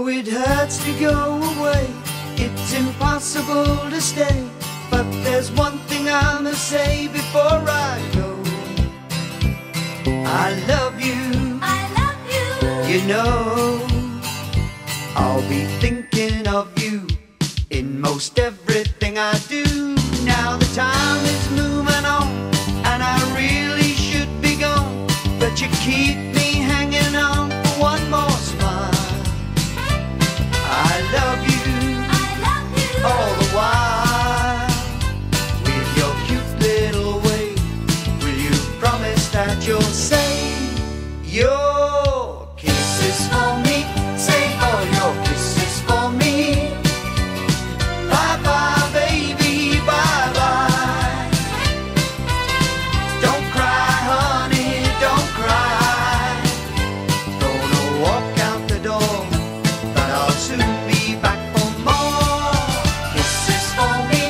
Though it hurts to go away, it's impossible to stay. But there's one thing I must say before I go. I love you, I love you. you know. I'll be thinking of you in most everything I do. Now the time is moving on, and I really should be gone, but you keep me hanging on for one more smile. I love you, all the while. With your cute little way, will you promise that you'll say your kisses for me? Say all your kisses for me. Bye bye baby, bye bye. Don't cry honey, don't cry. Gonna walk out the door, but I'll soon be back for more kisses for me.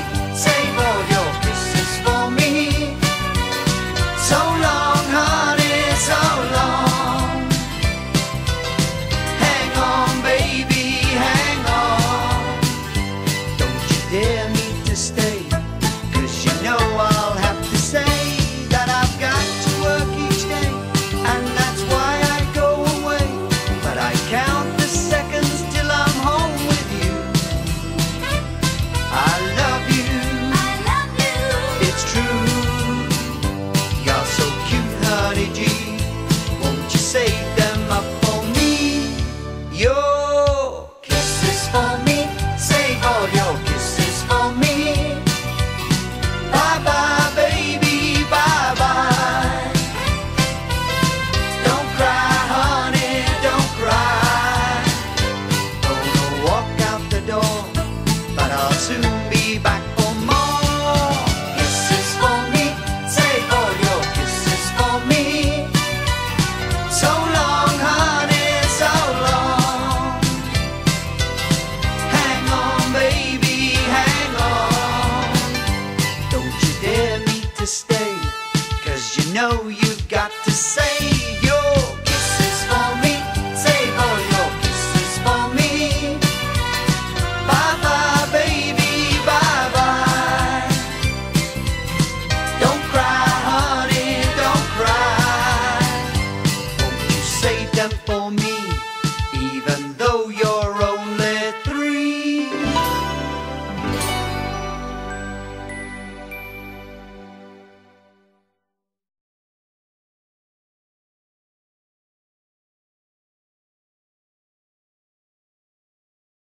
Save all your kisses for me. So long honey, so long. Hang on baby, hang on. Don't you dare me to stay, 'cause you know I'll have to say that I've got to work each day, and that's why I go away. But I count the seconds till I'm home with you. I love you, it's true. You're so cute honey G, won't you save them up for me? Your kisses for me, save all your kisses for me. Bye bye baby, bye bye. Don't cry honey, don't cry. Gonna walk out the door, but I'll soon be back for more kisses for me. Save all your kisses for me. So long honey, so long. Hang on baby, hang on. Don't you dare me to stay, 'cause you know you've got to say